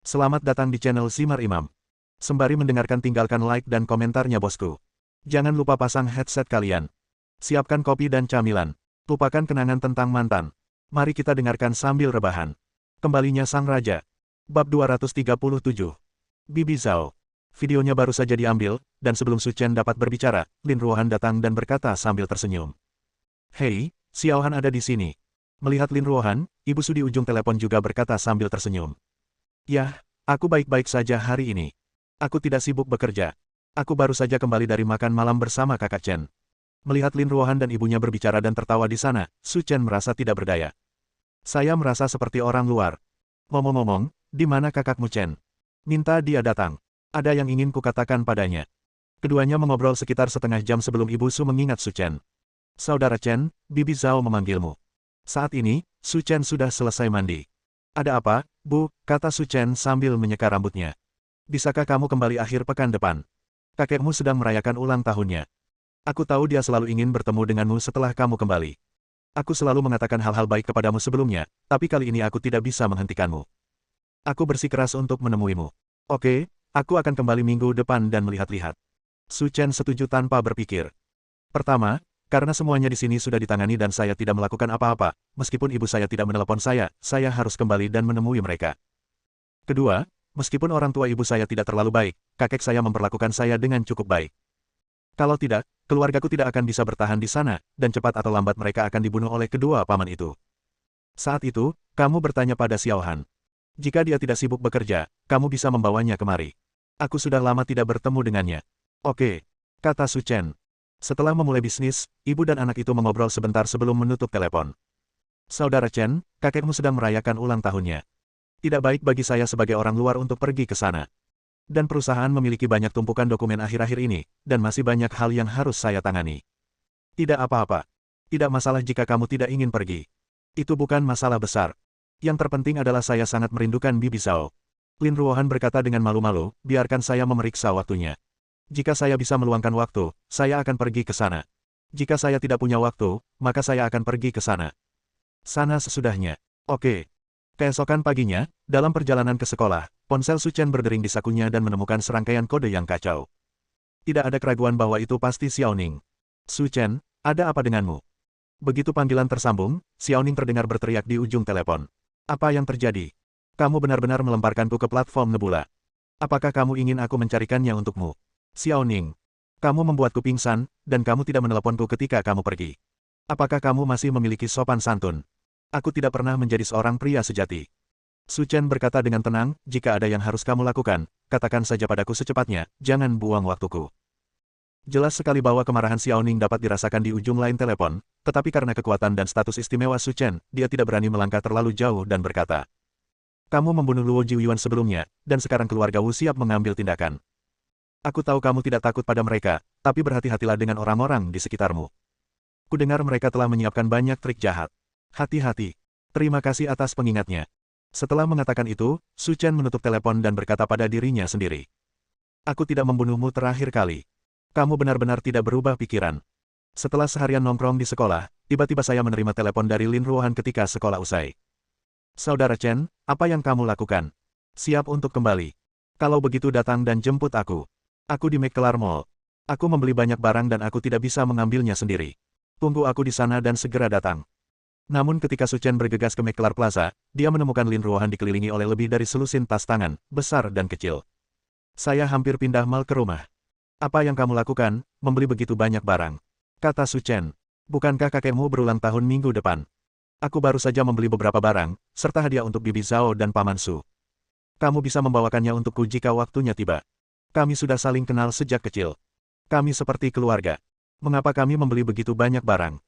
Selamat datang di channel Simar Imam. Sembari mendengarkan tinggalkan like dan komentarnya bosku. Jangan lupa pasang headset kalian. Siapkan kopi dan camilan. Lupakan kenangan tentang mantan. Mari kita dengarkan sambil rebahan. Kembalinya Sang Raja. Bab 237. Bibi Zhao. Videonya baru saja diambil, dan sebelum Su Chen dapat berbicara, Lin Ruohan datang dan berkata sambil tersenyum. Hei, Xiaohan ada di sini. Melihat Lin Ruohan, Ibu Su di ujung telepon juga berkata sambil tersenyum. Yah, aku baik-baik saja hari ini. Aku tidak sibuk bekerja. Aku baru saja kembali dari makan malam bersama kakak Chen. Melihat Lin Ruohan dan ibunya berbicara dan tertawa di sana, Su Chen merasa tidak berdaya. Saya merasa seperti orang luar. Ngomong-ngomong, di mana kakakmu Chen? Minta dia datang. Ada yang ingin kukatakan padanya. Keduanya mengobrol sekitar setengah jam sebelum Ibu Su mengingat Su Chen. Saudara Chen, Bibi Zhao memanggilmu. Saat ini, Su Chen sudah selesai mandi. Ada apa, Bu? Kata Su Chen sambil menyeka rambutnya. Bisakah kamu kembali akhir pekan depan? Kakekmu sedang merayakan ulang tahunnya. Aku tahu dia selalu ingin bertemu denganmu setelah kamu kembali. Aku selalu mengatakan hal-hal baik kepadamu sebelumnya, tapi kali ini aku tidak bisa menghentikanmu. Aku bersikeras untuk menemuimu. Oke, aku akan kembali minggu depan dan melihat-lihat. Su Chen setuju tanpa berpikir. Pertama, karena semuanya di sini sudah ditangani dan saya tidak melakukan apa-apa, meskipun ibu saya tidak menelepon saya harus kembali dan menemui mereka. Kedua, meskipun orang tua ibu saya tidak terlalu baik, kakek saya memperlakukan saya dengan cukup baik. Kalau tidak, keluargaku tidak akan bisa bertahan di sana, dan cepat atau lambat mereka akan dibunuh oleh kedua paman itu. Saat itu, kamu bertanya pada Xiaohan. Jika dia tidak sibuk bekerja, kamu bisa membawanya kemari. Aku sudah lama tidak bertemu dengannya. Oke, kata Su Chen. Setelah memulai bisnis, ibu dan anak itu mengobrol sebentar sebelum menutup telepon. Saudara Chen, kakekmu sedang merayakan ulang tahunnya. Tidak baik bagi saya sebagai orang luar untuk pergi ke sana. Dan perusahaan memiliki banyak tumpukan dokumen akhir-akhir ini, dan masih banyak hal yang harus saya tangani. Tidak apa-apa. Tidak masalah jika kamu tidak ingin pergi. Itu bukan masalah besar. Yang terpenting adalah saya sangat merindukan Bibi Zhao. Lin Ruohan berkata dengan malu-malu, biarkan saya memeriksa waktunya. Jika saya bisa meluangkan waktu, saya akan pergi ke sana. Jika saya tidak punya waktu, maka saya akan pergi ke sana. Sana sesudahnya. Oke. Keesokan paginya, dalam perjalanan ke sekolah, ponsel Su Chen berdering di sakunya dan menemukan serangkaian kode yang kacau. Tidak ada keraguan bahwa itu pasti Xiaoning. Su Chen, ada apa denganmu? Begitu panggilan tersambung, Xiaoning terdengar berteriak di ujung telepon. Apa yang terjadi? Kamu benar-benar melemparkanku ke platform Nebula. Apakah kamu ingin aku mencarikannya untukmu? Xiaoning, kamu membuatku pingsan, dan kamu tidak meneleponku ketika kamu pergi. Apakah kamu masih memiliki sopan santun? Aku tidak pernah menjadi seorang pria sejati. Su Chen berkata dengan tenang, jika ada yang harus kamu lakukan, katakan saja padaku secepatnya, jangan buang waktuku. Jelas sekali bahwa kemarahan Xiaoning dapat dirasakan di ujung lain telepon, tetapi karena kekuatan dan status istimewa Su Chen, dia tidak berani melangkah terlalu jauh dan berkata, kamu membunuh Luo Jiuyuan sebelumnya, dan sekarang keluarga Wu siap mengambil tindakan. Aku tahu kamu tidak takut pada mereka, tapi berhati-hatilah dengan orang-orang di sekitarmu. Kudengar mereka telah menyiapkan banyak trik jahat. Hati-hati. Terima kasih atas pengingatnya. Setelah mengatakan itu, Su Chen menutup telepon dan berkata pada dirinya sendiri. Aku tidak membunuhmu terakhir kali. Kamu benar-benar tidak berubah pikiran. Setelah seharian nongkrong di sekolah, tiba-tiba saya menerima telepon dari Lin Ruohan ketika sekolah usai. Saudara Chen, apa yang kamu lakukan? Siap untuk kembali. Kalau begitu datang dan jemput aku. Aku di McKellar Mall. Aku membeli banyak barang dan aku tidak bisa mengambilnya sendiri. Tunggu aku di sana dan segera datang. Namun ketika Su Chen bergegas ke McKellar Plaza, dia menemukan Lin Ruohan dikelilingi oleh lebih dari selusin tas tangan, besar dan kecil. Saya hampir pindah mal ke rumah. Apa yang kamu lakukan, membeli begitu banyak barang? Kata Su Chen. Bukankah kakekmu berulang tahun minggu depan? Aku baru saja membeli beberapa barang, serta hadiah untuk Bibi Zhao dan Paman Su. Kamu bisa membawakannya untukku jika waktunya tiba. Kami sudah saling kenal sejak kecil. Kami seperti keluarga. Mengapa kami membeli begitu banyak barang?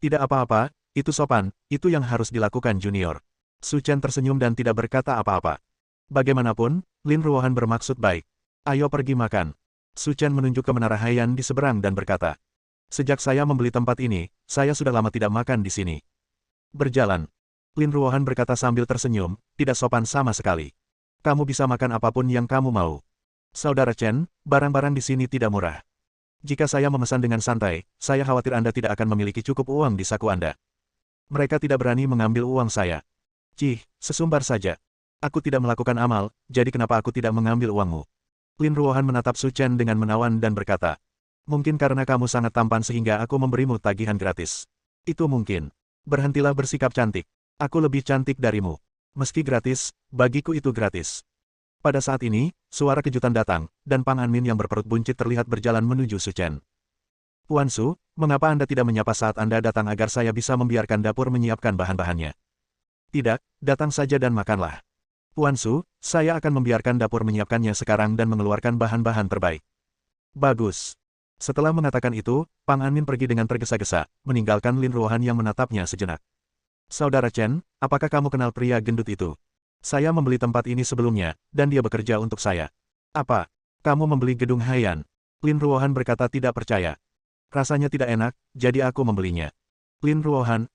Tidak apa-apa, itu sopan, itu yang harus dilakukan junior. Su Chen tersenyum dan tidak berkata apa-apa. Bagaimanapun, Lin Ruohan bermaksud baik. Ayo pergi makan. Su Chen menunjuk ke Menara Haiyan di seberang dan berkata. Sejak saya membeli tempat ini, saya sudah lama tidak makan di sini. Berjalan. Lin Ruohan berkata sambil tersenyum, tidak sopan sama sekali. Kamu bisa makan apapun yang kamu mau. Saudara Chen, barang-barang di sini tidak murah. Jika saya memesan dengan santai, saya khawatir Anda tidak akan memiliki cukup uang di saku Anda. Mereka tidak berani mengambil uang saya. Cih, sesumbar saja. Aku tidak melakukan amal, jadi kenapa aku tidak mengambil uangmu? Lin Ruohan menatap Su Chen dengan menawan dan berkata, mungkin karena kamu sangat tampan sehingga aku memberimu tagihan gratis. Itu mungkin. Berhentilah bersikap cantik. Aku lebih cantik darimu. Meski gratis, bagiku itu gratis. Pada saat ini, suara kejutan datang, dan Pang Anmin yang berperut buncit terlihat berjalan menuju Su Chen. Tuan Su, mengapa Anda tidak menyapa saat Anda datang agar saya bisa membiarkan dapur menyiapkan bahan-bahannya? Tidak, datang saja dan makanlah. Tuan Su, saya akan membiarkan dapur menyiapkannya sekarang dan mengeluarkan bahan-bahan terbaik. Bagus. Setelah mengatakan itu, Pang Anmin pergi dengan tergesa-gesa, meninggalkan Lin Ruohan yang menatapnya sejenak. Saudara Chen, apakah kamu kenal pria gendut itu? Saya membeli tempat ini sebelumnya, dan dia bekerja untuk saya. Apa? Kamu membeli gedung Haiyan? Lin Ruohan berkata tidak percaya. Rasanya tidak enak, jadi aku membelinya. Lin Ruohan,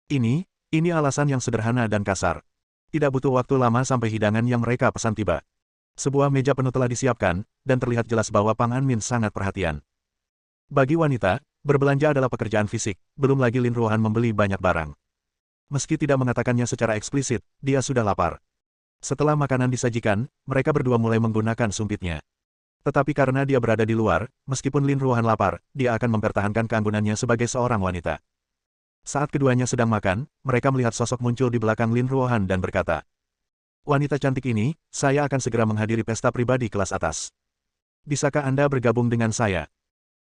ini alasan yang sederhana dan kasar. Tidak butuh waktu lama sampai hidangan yang mereka pesan tiba. Sebuah meja penuh telah disiapkan, dan terlihat jelas bahwa Pang Anmin sangat perhatian. Bagi wanita, berbelanja adalah pekerjaan fisik, belum lagi Lin Ruohan membeli banyak barang. Meski tidak mengatakannya secara eksplisit, dia sudah lapar. Setelah makanan disajikan, mereka berdua mulai menggunakan sumpitnya. Tetapi karena dia berada di luar, meskipun Lin Ruohan lapar, dia akan mempertahankan keanggunannya sebagai seorang wanita. Saat keduanya sedang makan, mereka melihat sosok muncul di belakang Lin Ruohan dan berkata, wanita cantik ini, saya akan segera menghadiri pesta pribadi kelas atas. Bisakah Anda bergabung dengan saya?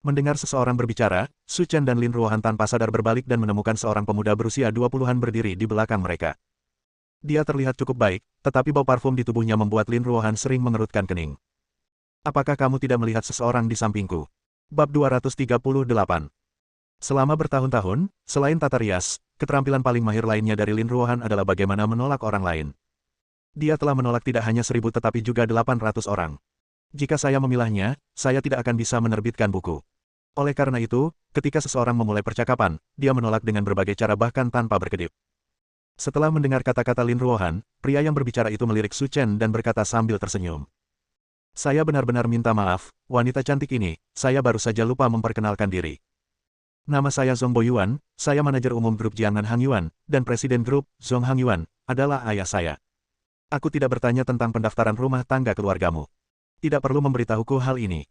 Mendengar seseorang berbicara, Su Chen dan Lin Ruohan tanpa sadar berbalik dan menemukan seorang pemuda berusia 20-an berdiri di belakang mereka. Dia terlihat cukup baik, tetapi bau parfum di tubuhnya membuat Lin Ruohan sering mengerutkan kening. Apakah kamu tidak melihat seseorang di sampingku? Bab 238. Selama bertahun-tahun, selain tata rias, keterampilan paling mahir lainnya dari Lin Ruohan adalah bagaimana menolak orang lain. Dia telah menolak tidak hanya 1000 tetapi juga 800 orang. Jika saya memilahnya, saya tidak akan bisa menerbitkan buku. Oleh karena itu, ketika seseorang memulai percakapan, dia menolak dengan berbagai cara bahkan tanpa berkedip. Setelah mendengar kata-kata Lin Ruohan, pria yang berbicara itu melirik Su Chen dan berkata sambil tersenyum. Saya benar-benar minta maaf, wanita cantik ini, saya baru saja lupa memperkenalkan diri. Nama saya Zhong Boyuan, saya manajer umum grup Jiangan Hangyuan, dan presiden grup, Zhong Hangyuan, adalah ayah saya. Aku tidak bertanya tentang pendaftaran rumah tangga keluargamu. Tidak perlu memberitahuku hal ini.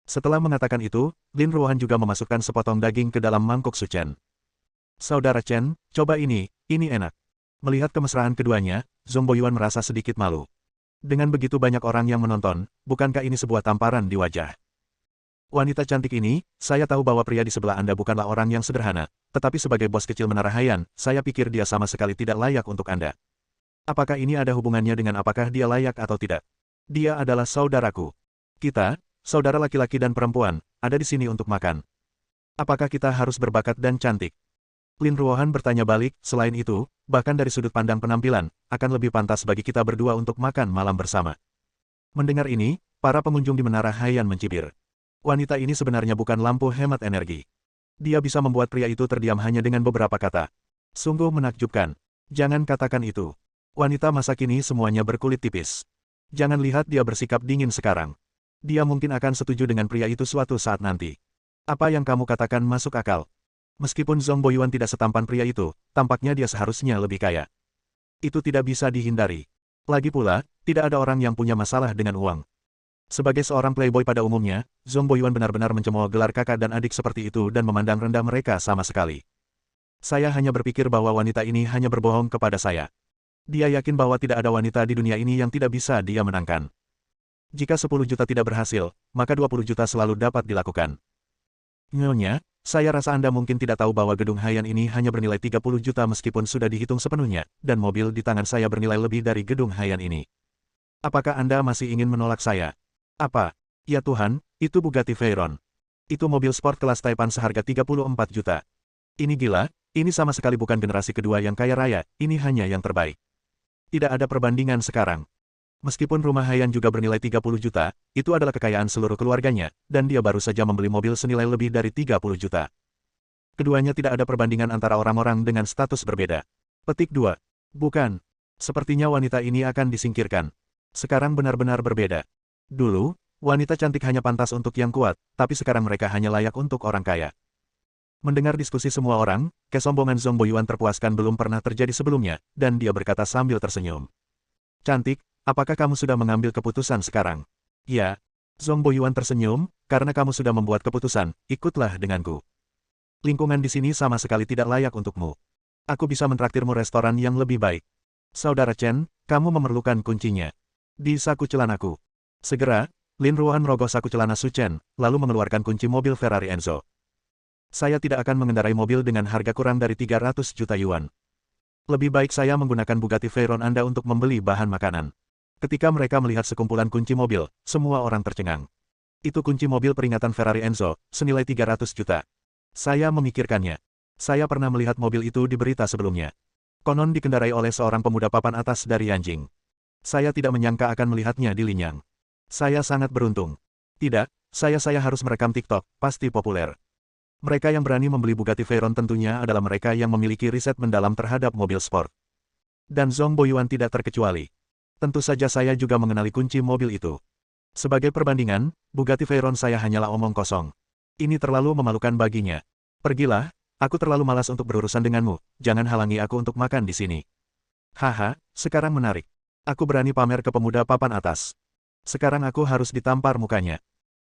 Setelah mengatakan itu, Lin Ruohan juga memasukkan sepotong daging ke dalam mangkuk Su Chen. Saudara Chen, coba ini enak. Melihat kemesraan keduanya, Zhong Boyuan merasa sedikit malu. Dengan begitu banyak orang yang menonton, bukankah ini sebuah tamparan di wajah? Wanita cantik ini, saya tahu bahwa pria di sebelah Anda bukanlah orang yang sederhana, tetapi sebagai bos kecil Menara Haiyan, saya pikir dia sama sekali tidak layak untuk Anda. Apakah ini ada hubungannya dengan apakah dia layak atau tidak? Dia adalah saudaraku. Kita, saudara laki-laki dan perempuan, ada di sini untuk makan. Apakah kita harus berbakat dan cantik? Lin Ruohan bertanya balik, selain itu, bahkan dari sudut pandang penampilan, akan lebih pantas bagi kita berdua untuk makan malam bersama. Mendengar ini, para pengunjung di Menara Haiyan mencibir. Wanita ini sebenarnya bukan lampu hemat energi. Dia bisa membuat pria itu terdiam hanya dengan beberapa kata. Sungguh menakjubkan. Jangan katakan itu. Wanita masa kini semuanya berkulit tipis. Jangan lihat dia bersikap dingin sekarang. Dia mungkin akan setuju dengan pria itu suatu saat nanti. Apa yang kamu katakan masuk akal. Meskipun Zhong Boyuan tidak setampan pria itu, tampaknya dia seharusnya lebih kaya. Itu tidak bisa dihindari. Lagi pula, tidak ada orang yang punya masalah dengan uang. Sebagai seorang playboy pada umumnya, Zhong Boyuan benar-benar mencemooh gelar kakak dan adik seperti itu dan memandang rendah mereka sama sekali. Saya hanya berpikir bahwa wanita ini hanya berbohong kepada saya. Dia yakin bahwa tidak ada wanita di dunia ini yang tidak bisa dia menangkan. Jika 10 juta tidak berhasil, maka 20 juta selalu dapat dilakukan. Nyonya, saya rasa Anda mungkin tidak tahu bahwa gedung Haiyan ini hanya bernilai 30 juta meskipun sudah dihitung sepenuhnya, dan mobil di tangan saya bernilai lebih dari gedung Haiyan ini. Apakah Anda masih ingin menolak saya? Apa? Ya Tuhan, itu Bugatti Veyron. Itu mobil sport kelas Taipan seharga 34 juta. Ini gila, ini sama sekali bukan generasi kedua yang kaya raya, ini hanya yang terbaik. Tidak ada perbandingan sekarang. Meskipun rumah Haiyan juga bernilai 30 juta, itu adalah kekayaan seluruh keluarganya, dan dia baru saja membeli mobil senilai lebih dari 30 juta. Keduanya tidak ada perbandingan antara orang-orang dengan status berbeda. Petik 2. Bukan. Sepertinya wanita ini akan disingkirkan. Sekarang benar-benar berbeda. Dulu, wanita cantik hanya pantas untuk yang kuat, tapi sekarang mereka hanya layak untuk orang kaya. Mendengar diskusi semua orang, kesombongan Zhong Boyuan terpuaskan belum pernah terjadi sebelumnya, dan dia berkata sambil tersenyum. Cantik, apakah kamu sudah mengambil keputusan sekarang? Ya. Zhong Boyuan tersenyum, karena kamu sudah membuat keputusan, ikutlah denganku. Lingkungan di sini sama sekali tidak layak untukmu. Aku bisa mentraktirmu restoran yang lebih baik. Saudara Chen, kamu memerlukan kuncinya. Di saku celanaku. Segera, Lin Ruohan merogoh saku celana Su Chen, lalu mengeluarkan kunci mobil Ferrari Enzo. Saya tidak akan mengendarai mobil dengan harga kurang dari 300 juta yuan. Lebih baik saya menggunakan Bugatti Veyron Anda untuk membeli bahan makanan. Ketika mereka melihat sekumpulan kunci mobil, semua orang tercengang. Itu kunci mobil peringatan Ferrari Enzo, senilai 300 juta. Saya memikirkannya. Saya pernah melihat mobil itu di berita sebelumnya. Konon dikendarai oleh seorang pemuda papan atas dari Yanjing. Saya tidak menyangka akan melihatnya di Linyang. Saya sangat beruntung. Tidak, saya harus merekam TikTok, pasti populer. Mereka yang berani membeli Bugatti Veyron tentunya adalah mereka yang memiliki riset mendalam terhadap mobil sport. Dan Zhong Boyuan tidak terkecuali. Tentu saja saya juga mengenali kunci mobil itu. Sebagai perbandingan, Bugatti Veyron saya hanyalah omong kosong. Ini terlalu memalukan baginya. Pergilah, aku terlalu malas untuk berurusan denganmu, jangan halangi aku untuk makan di sini. Haha, sekarang menarik. Aku berani pamer ke pemuda papan atas. Sekarang aku harus ditampar mukanya.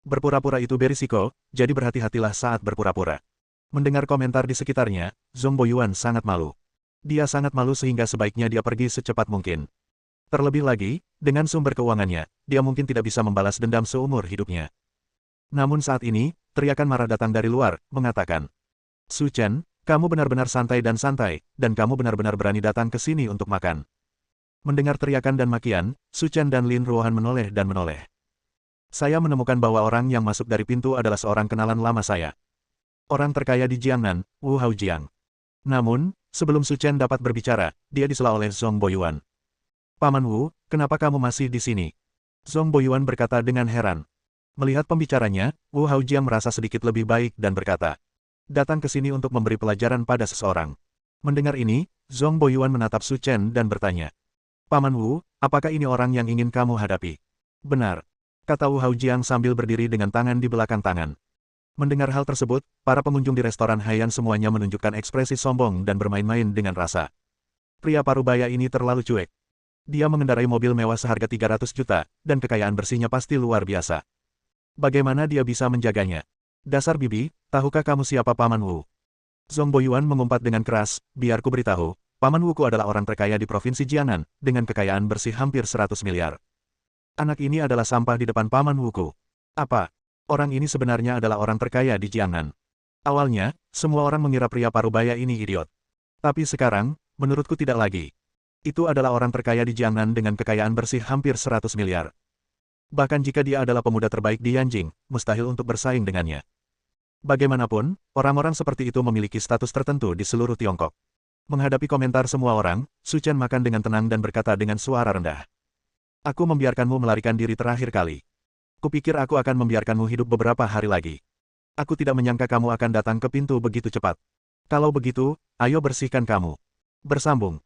Berpura-pura itu berisiko, jadi berhati-hatilah saat berpura-pura. Mendengar komentar di sekitarnya, Zhong Boyuan sangat malu. Dia sangat malu sehingga sebaiknya dia pergi secepat mungkin. Terlebih lagi, dengan sumber keuangannya, dia mungkin tidak bisa membalas dendam seumur hidupnya. Namun saat ini, teriakan marah datang dari luar, mengatakan, Su Chen, kamu benar-benar santai, dan kamu benar-benar berani datang ke sini untuk makan. Mendengar teriakan dan makian, Su Chen dan Lin Ruohan menoleh dan menoleh. Saya menemukan bahwa orang yang masuk dari pintu adalah seorang kenalan lama saya. Orang terkaya di Jiangnan, Wu Haojiang. Namun, sebelum Su Chen dapat berbicara, dia disela oleh Zhong Boyuan. Paman Wu, kenapa kamu masih di sini? Zhong Boyuan berkata dengan heran. Melihat pembicaranya, Wu Haojiang merasa sedikit lebih baik dan berkata, datang ke sini untuk memberi pelajaran pada seseorang. Mendengar ini, Zhong Boyuan menatap Su Chen dan bertanya, Paman Wu, apakah ini orang yang ingin kamu hadapi? Benar. Kata Wu Haojiang sambil berdiri dengan tangan di belakang tangan. Mendengar hal tersebut, para pengunjung di restoran Haiyan semuanya menunjukkan ekspresi sombong dan bermain-main dengan rasa. Pria parubaya ini terlalu cuek. Dia mengendarai mobil mewah seharga 300 juta, dan kekayaan bersihnya pasti luar biasa. Bagaimana dia bisa menjaganya? Dasar bibi, tahukah kamu siapa Paman Wu? Zhong Boyuan mengumpat dengan keras, biar ku beritahu. Paman Wuku adalah orang terkaya di Provinsi Jiangnan, dengan kekayaan bersih hampir 100 miliar. Anak ini adalah sampah di depan Paman Wuku. Apa? Orang ini sebenarnya adalah orang terkaya di Jiangnan. Awalnya, semua orang mengira pria parubaya ini idiot. Tapi sekarang, menurutku tidak lagi. Itu adalah orang terkaya di Jiangnan dengan kekayaan bersih hampir 100 miliar. Bahkan jika dia adalah pemuda terbaik di Yanjing, mustahil untuk bersaing dengannya. Bagaimanapun, orang-orang seperti itu memiliki status tertentu di seluruh Tiongkok. Menghadapi komentar semua orang, Su Chen makan dengan tenang dan berkata dengan suara rendah. Aku membiarkanmu melarikan diri terakhir kali. Kupikir aku akan membiarkanmu hidup beberapa hari lagi. Aku tidak menyangka kamu akan datang ke pintu begitu cepat. Kalau begitu, ayo bersihkan kamu. Bersambung.